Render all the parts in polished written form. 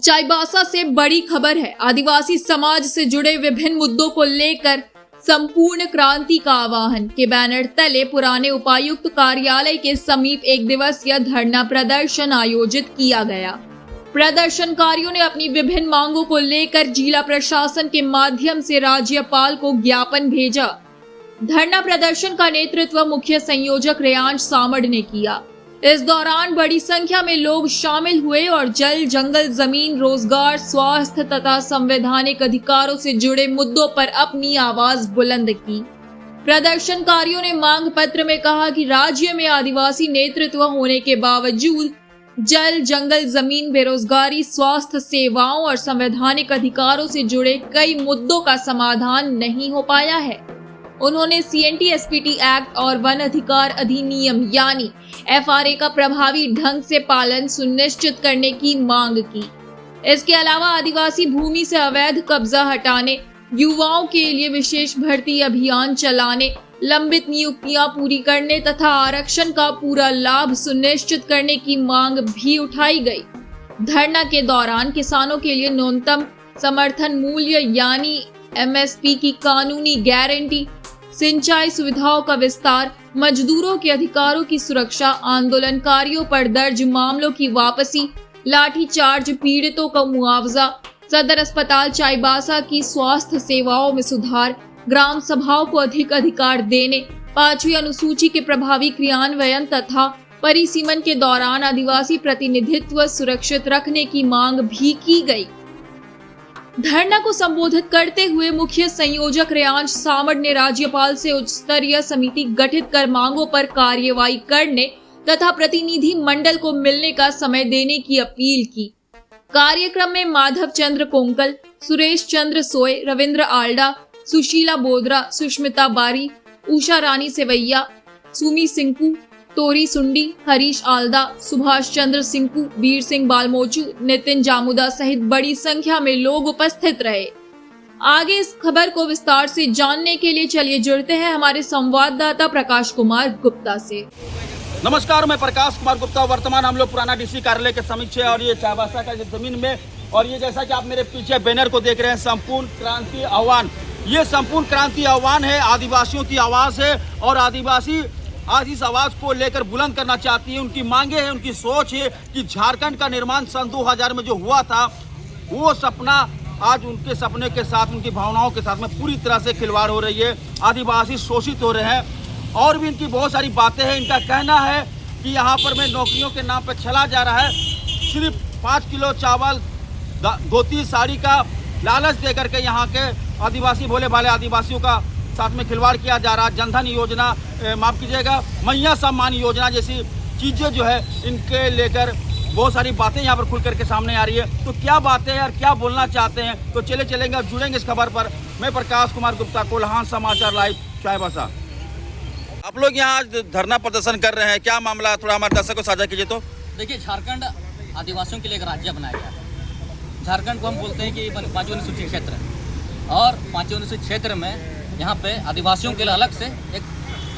चाईबासा से बड़ी खबर है। आदिवासी समाज से जुड़े विभिन्न मुद्दों को लेकर संपूर्ण क्रांति का आह्वान के बैनर तले पुराने उपायुक्त कार्यालय के समीप एक दिवसीय धरना प्रदर्शन आयोजित किया गया। प्रदर्शनकारियों ने अपनी विभिन्न मांगों को लेकर जिला प्रशासन के माध्यम से राज्यपाल को ज्ञापन भेजा। धरना प्रदर्शन का नेतृत्व मुख्य संयोजक रेयांश सामड़ ने किया। इस दौरान बड़ी संख्या में लोग शामिल हुए और जल, जंगल, जमीन, रोजगार, स्वास्थ्य तथा संवैधानिक अधिकारों से जुड़े मुद्दों पर अपनी आवाज बुलंद की। प्रदर्शनकारियों ने मांग पत्र में कहा कि राज्य में आदिवासी नेतृत्व होने के बावजूद जल, जंगल, जमीन, बेरोजगारी, स्वास्थ्य सेवाओं और संवैधानिक अधिकारों से जुड़े कई मुद्दों का समाधान नहीं हो पाया है। उन्होंने CNT-SPT एक्ट और वन अधिकार अधिनियम यानी FRA का प्रभावी ढंग से पालन सुनिश्चित करने की मांग की। इसके अलावा आदिवासी भूमि से अवैध कब्जा हटाने, युवाओं के लिए विशेष भर्ती अभियान चलाने, लंबित नियुक्तियां पूरी करने तथा आरक्षण का पूरा लाभ सुनिश्चित करने की मांग भी उठाई गई। धरना के दौरान किसानों के लिए न्यूनतम समर्थन मूल्य यानी MSP की कानूनी गारंटी, सिंचाई सुविधाओं का विस्तार, मजदूरों के अधिकारों की सुरक्षा, आंदोलनकारियों पर दर्ज मामलों की वापसी, लाठीचार्ज पीड़ितों का मुआवजा, सदर अस्पताल चाईबासा की स्वास्थ्य सेवाओं में सुधार, ग्राम सभाओं को अधिक अधिकार देने, 5वीं अनुसूची के प्रभावी क्रियान्वयन तथा परिसीमन के दौरान आदिवासी प्रतिनिधित्व सुरक्षित रखने की मांग भी की गई। धरना को संबोधित करते हुए मुख्य संयोजक रेयांश सामड़ ने राज्यपाल से उच्च स्तरीय समिति गठित कर मांगों पर कार्यवाही करने तथा प्रतिनिधि मंडल को मिलने का समय देने की अपील की। कार्यक्रम में माधव चंद्र कोंकल, सुरेश चंद्र सोय, रविंद्र आल्डा, सुशीला बोदरा, सुष्मिता बारी, उषा रानी सेवैया, सुमी सिंकू, तोरी सुंडी, हरीश आल्दा, सुभाष चंद्र सिंकू, वीर सिंह बालमोचू, नितिन जामुदा सहित बड़ी संख्या में लोग उपस्थित रहे। आगे इस खबर को विस्तार से जानने के लिए चलिए जुड़ते हैं हमारे संवाददाता प्रकाश कुमार गुप्ता से। नमस्कार, मैं प्रकाश कुमार गुप्ता। वर्तमान हम लोग पुराना DC कार्यालय के समीप है और ये चाईबासा का जमीन में, और ये जैसा कि आप मेरे पीछे बैनर को देख रहे हैं, संपूर्ण क्रांति आह्वान। ये संपूर्ण क्रांति आह्वान है, आदिवासियों की आवाज है और आदिवासी आज इस आवाज को लेकर बुलंद करना चाहती है। उनकी मांगे हैं, उनकी सोच है कि झारखंड का निर्माण सन 2000 में जो हुआ था, वो सपना आज उनके सपने के साथ, उनकी भावनाओं के साथ में पूरी तरह से खिलवाड़ हो रही है। आदिवासी शोषित हो रहे हैं और भी इनकी बहुत सारी बातें हैं। इनका कहना है कि यहाँ पर मैं नौकरियों के नाम पर चला जा रहा है, सिर्फ 5 किलो चावल, धोती, साड़ी का लालच दे करके यहाँ के आदिवासी, भोले भाले आदिवासियों का साथ में खिलवाड़ किया जा रहा है। जनधन योजना, माफ कीजिएगा, मैया सम्मान योजना जैसी चीज़ें जो है, इनके लेकर बहुत सारी बातें यहाँ पर खुल करके सामने आ रही है। तो क्या बातें हैं और क्या बोलना चाहते हैं, तो चलेंगे और जुड़ेंगे इस खबर पर। मैं प्रकाश कुमार गुप्ता, कोल्हान समाचार लाइव, चाईबासा। आप लोग यहाँ आज धरना प्रदर्शन कर रहे हैं, क्या मामला है, थोड़ा हमारे दर्शकों को साझा कीजिए। तो देखिए, झारखंड आदिवासियों के लिए एक राज्य बनाया गया है। झारखंड को हम बोलते हैं कि 5वीं अनुसूची क्षेत्र है और 5वीं अनुसूची क्षेत्र में यहाँ पे आदिवासियों के लिए अलग से एक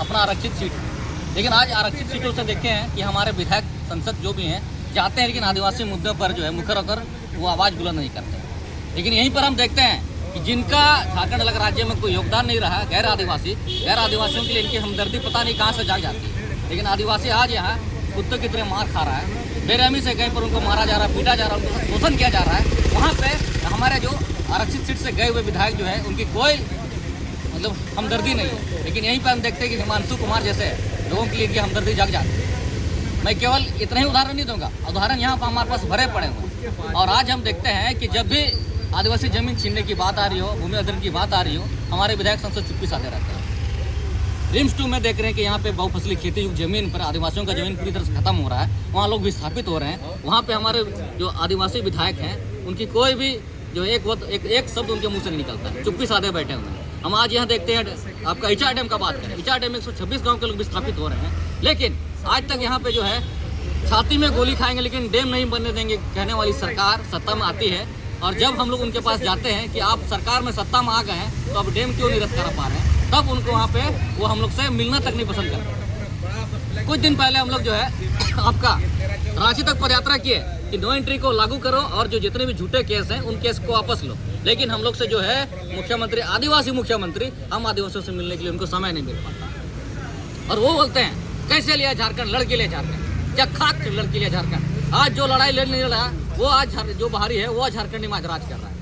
अपना आरक्षित सीट है। लेकिन आज आरक्षित सीटों से देखे हैं कि हमारे विधायक, संसद जो भी हैं, जाते हैं लेकिन आदिवासी मुद्दों पर जो है मुखर होकर वो आवाज़ बुलंद नहीं करते। लेकिन यहीं पर हम देखते हैं कि जिनका झारखंड अलग राज्य में कोई योगदान नहीं रहा, गैर आदिवासियों के लिए इनकी हमदर्दी पता नहीं कहाँ से जाग जाती है। लेकिन आदिवासी आज यहाँ कुत्तों की तरह मार खा रहा है, बेरहमी से कहीं पर उनको मारा जा रहा है, पीटा जा रहा है, उनको शोषण किया जा रहा है। वहाँ पर हमारे जो आरक्षित सीट से गए हुए विधायक जो है, उनकी कोई मतलब हमदर्दी नहीं है। लेकिन यहीं पर हम देखते हैं कि हिमांशु कुमार जैसे लोगों के लिए हमदर्दी जग जाती है। मैं केवल इतना ही उदाहरण नहीं दूंगा, उदाहरण यहाँ पर हमारे पास भरे पड़े हुए। और आज हम देखते हैं कि जब भी आदिवासी जमीन छीनने की बात आ रही हो, भूमि अधिग्रहण की बात आ रही हो, हमारे विधायक संसद चुप्पी साधे रहते हैं। रिम्स 2 में देख रहे हैं कि यहाँ पे बहुफसली खेती युक्त जमीन पर आदिवासियों का जमीन पूरी तरह से खत्म हो रहा है, वहाँ लोग विस्थापित हो रहे हैं। वहाँ पे हमारे जो आदिवासी विधायक हैं, उनकी कोई भी जो एक शब्द उनके मुँह से नहीं निकलता, चुप्पी साधे बैठे हुए हैं। हम आज यहाँ देखते हैं, आपका इचा डैम का बात करें, इचा डैम में 126 गांव के लोग विस्थापित हो रहे हैं। लेकिन आज तक यहाँ पे जो है छाती में गोली खाएंगे लेकिन डैम नहीं बनने देंगे कहने वाली सरकार सत्ता में आती है। और जब हम लोग उनके पास जाते हैं कि आप सरकार में सत्ता में आ गए हैं तो अब डैम क्यों नहीं रद्द करा पा रहे हैं, तब उनको वहाँ पे वो हम लोग से मिलना तक नहीं पसंद करते। कुछ दिन पहले हम लोग जो है आपका रांची तक पदयात्रा किए, कि नो एंट्री को लागू करो और जो जितने भी झूठे केस हैं उन केस को वापस लो। लेकिन हम लोग से जो है मुख्यमंत्री, आदिवासी मुख्यमंत्री, हम आदिवासियों से मिलने के लिए उनको समय नहीं मिल पाता। और वो बोलते हैं कैसे लिया झारखंड, लड़के लिया झारखंड, क्या खाक लड़के लिया झारखंड। आज जो लड़ाई लड़ने रहा वो आज जो बाहरी है वो आज झारखंड में आज राज कर रहा है।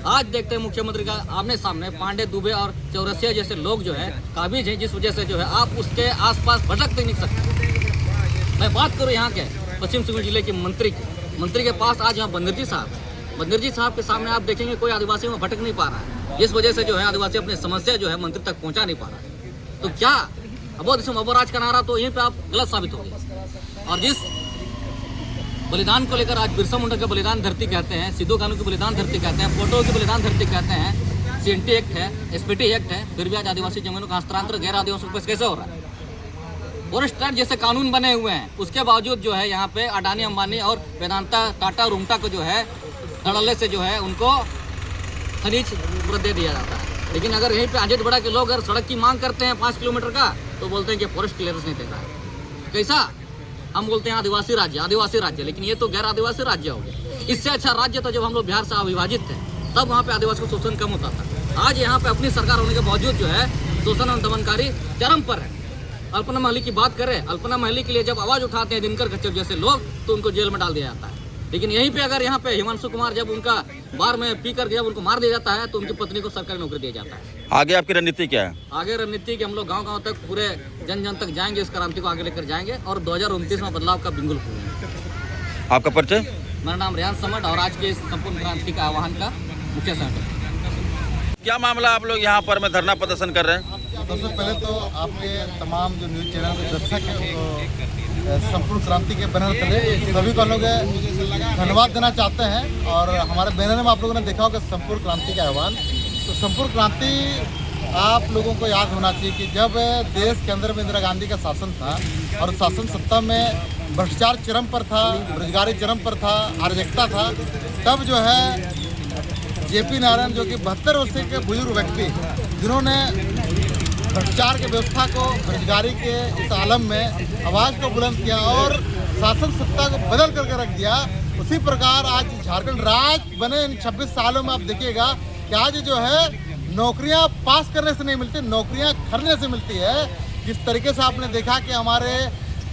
आज देखते हैं मुख्यमंत्री का आमने सामने पांडे, दुबे और चौरसिया जैसे लोग जो है काबिज हैं, जिस वजह से जो है आप उसके आसपास भटक नहीं सकते। मैं बात करूँ यहाँ के पश्चिम सिंहभूम जिले के मंत्री के पास आज यहाँ बंदरजी साहब के सामने आप देखेंगे कोई आदिवासी में भटक नहीं पा रहा है, जिस वजह से जो है आदिवासी अपनी समस्या जो है मंत्री तक पहुँचा नहीं पा रहा है। तो क्या अबोध इसमें अबोराज का नारा तो यहीं पे आप गलत साबित हो गए। और जिस बलिदान को लेकर आज बिरसा मुंडा का बलिदान धरती कहते हैं, सिद्धू कानू की बलिदान धरती कहते हैं, फोटो की बलिदान धरती कहते हैं, सीएनटी एक्ट है, एसपीटी एक्ट है, फिर भी आज आदिवासी जमीनों का हस्तांतरण गैर आदिवासियों पर कैसे हो रहा है। फॉरेस्ट एक्ट जैसे कानून बने हुए हैं, उसके बावजूद जो है यहाँ पे अडानी, अंबानी और वेदांता, टाटा और उमटा को जो है धड़ल्ले से जो है उनको खनिज दे दिया जाता है। लेकिन अगर यहीं पे अजय बड़ा के लोग अगर सड़क की मांग करते हैं 5 किलोमीटर का, तो बोलते हैं कि फॉरेस्ट क्लियरेंस नहीं दे रहा है। कैसा हम बोलते हैं आदिवासी राज्य, लेकिन ये तो गैर आदिवासी राज्य हो गया। इससे अच्छा राज्य तो जब हम लोग बिहार से अविभाजित थे तब वहाँ पे आदिवासी को शोषण कम होता था। आज यहाँ पे अपनी सरकार होने के बावजूद जो है शोषण और दमनकारी चरम पर है। अल्पना महली की बात करें, अल्पना महली के लिए जब आवाज उठाते हैं दिनकर कश्यप जैसे लोग तो उनको जेल में डाल दिया जाता है। लेकिन यहीं पे अगर यहाँ पे हिमांशु कुमार जब उनका बार में पी कर जब उनको मार दिया जाता है तो उनकी पत्नी को सरकारी नौकरी दिया जाता है। आगे आपकी रणनीति क्या है? आगे रणनीति कि हम लोग गांव-गांव तक पूरे जन तक जाएंगे, इस क्रांति को आगे लेकर जाएंगे और 2029 में बदलाव का बिंगुल फूलेंगे। आपका परिचय? मेरा नाम रेहान समट और आज के इस संपूर्ण क्रांति का आह्वान का मुख्य संगठन। क्या मामला आप लोग यहाँ पर में धरना प्रदर्शन कर रहे हैं? सबसे पहले तो आपके तमाम जो न्यूज़ चैनल के दर्शक हैं संपूर्ण क्रांति के बैनर तले सभी को लोग धन्यवाद देना चाहते हैं। और हमारे बैनर में आप लोगों ने देखा होगा संपूर्ण क्रांति का आह्वान। तो संपूर्ण क्रांति आप लोगों को याद होना चाहिए कि जब देश के अंदर में इंदिरा गांधी का शासन था और शासन सत्ता में भ्रष्टाचार चरम पर था, बेरोजगारी चरम पर था, अराजकता था, तब जो है जेपी नारायण जो कि 72 वर्ष के बुजुर्ग व्यक्ति जिन्होंने भ्रष्टाचार की व्यवस्था को, बेरोजगारी के इस आलम में आवाज़ को बुलंद किया और शासन सत्ता को बदल करके रख दिया। उसी प्रकार आज झारखंड राज्य बने इन 26 सालों में आप देखिएगा कि आज जो है नौकरियां पास करने से नहीं मिलती, नौकरियां खरीदने से मिलती है। जिस तरीके से आपने देखा कि हमारे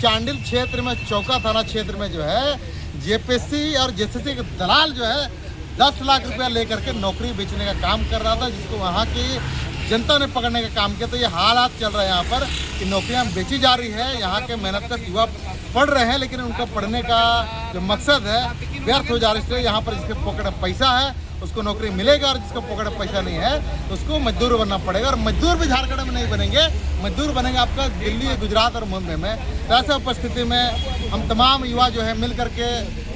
चांडिल क्षेत्र में, चौका थाना क्षेत्र में जो है जेपीएससी और जेसीसी के दलाल जो है 10 लाख रुपया लेकर के नौकरी बेचने का काम कर रहा था, जिसको वहाँ की जनता ने पकड़ने का काम किया। तो ये हालात चल रहे हैं यहाँ पर कि नौकरियाँ बेची जा रही है, यहाँ के मेहनत युवा पढ़ रहे हैं लेकिन उनका पढ़ने का जो मकसद है व्यर्थ हो जा रहा है। इसलिए यहाँ पर जिसके पॉकेट में पैसा है उसको नौकरी मिलेगा और जिसको पॉकेट में पैसा नहीं है उसको मजदूर बनना पड़ेगा। और मजदूर भी झारखंड में नहीं बनेंगे, मजदूर बनेंगे आपका दिल्ली, गुजरात और मुंबई में। तो ऐसे उपस्थिति में हम तमाम युवा जो है मिल करके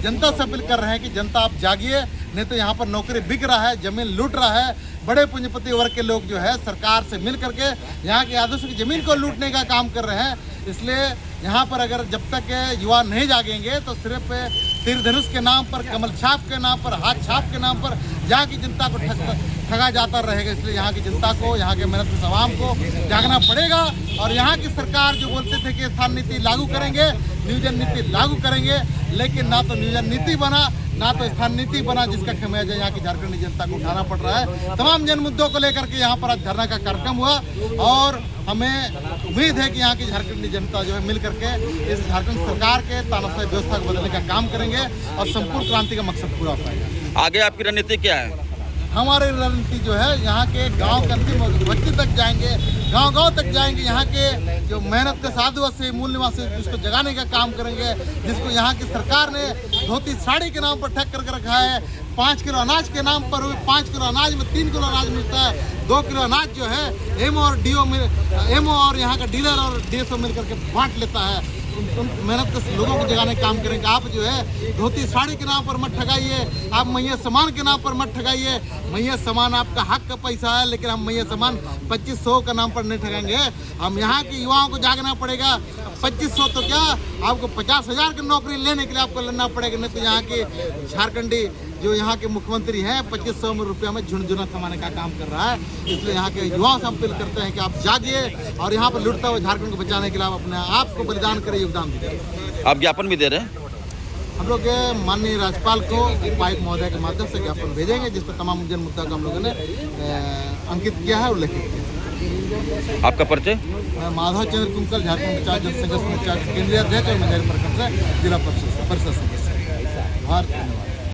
जनता से अपील कर रहे हैं कि जनता आप जागिए, नहीं तो यहाँ पर नौकरी बिक रहा है, जमीन लूट रहा है। बड़े पूंजीपति वर्ग के लोग जो है सरकार से मिल करके यहाँ के आदिवासी की जमीन को लूटने का काम कर रहे हैं। इसलिए यहाँ पर अगर जब तक युवा नहीं जागेंगे तो सिर्फ तीर धनुष के नाम पर, कमल छाप के नाम पर, हाथ छाप के नाम पर यहाँ की जनता को ठगा जाता रहेगा। इसलिए यहाँ की जनता को, यहाँ के मेहनत आवाम को जागना पड़ेगा। और यहाँ की सरकार जो बोलते थे कि स्थान नीति लागू करेंगे, नियोजन नीति लागू करेंगे, लेकिन ना तो नियोजन नीति बना ना तो स्थान नीति बना, जिसका खमियाजा यहाँ की झारखंडी जनता को उठाना पड़ रहा है। तमाम जन मुद्दों को लेकर के यहाँ पर आज धरना का कार्यक्रम हुआ और हमें उम्मीद है कि यहाँ की झारखंडी जनता जो है मिल करके इस झारखंड सरकार के तानाशाही व्यवस्था को बदलने का काम करेंगे और संपूर्ण क्रांति का मकसद पूरा हो पाएगा। आगे आपकी रणनीति क्या है? हमारी रणनीति जो है यहाँ के गांव के अंतिम व्यक्ति तक जाएंगे, गांव-गांव तक जाएंगे, यहाँ के जो मेहनत के आदिवासी मूल निवासी उसको जगाने का काम करेंगे। जिसको यहाँ की सरकार ने धोती साड़ी के नाम पर ठग करके रखा है। 5 किलो अनाज के नाम पर 5 किलो अनाज में 3 किलो अनाज मिलता है। 2 किलो अनाज जो है एमओ और यहाँ का डीलर और डीएसओ मिल करके बांट लेता है। उन मेहनत के लोगों को जगाने का काम करेंगे। आप जो है धोती साड़ी के नाम पर मत ठगाइए, आप मैया सामान के नाम पर मत ठगाइए। मैया सामान आपका हक का पैसा है, लेकिन हम मैया सामान 2500 का नाम पर नहीं ठगाएंगे। हम यहाँ के युवाओं को जागना पड़ेगा। 2500 तो क्या, आपको 50,000 की नौकरी लेने के लिए आपको लड़ना पड़ेगा। नहीं तो यहाँ के झारखंडी जो यहाँ के मुख्यमंत्री हैं 2500 रुपया में झुनझुना कमाने का काम कर रहा है। इसलिए यहाँ के युवाओं से अपील करते हैं कि आप जागिए और यहाँ पर लुटता हुआ झारखंड को बचाने के लिए आप अपने आप को बलिदान करें, योगदान दीजिए। आप ज्ञापन भी दे रहे हैं? हम लोग माननीय राज्यपाल को उपायुक्त महोदय के माध्यम से ज्ञापन भेजेंगे, जिस पर तमाम जन मुद्दा को हम लोगों ने अंकित किया है, उल्लेखित किया है। आपका परिचय? मैं माधव चंद्र कुंकल, झारखंड पंचायत जन संघर्ष मोर्चा के केंद्रीय अध्यक्ष और मंझेरी प्रखंड से जिला परिषद सदस्य। धन्यवाद।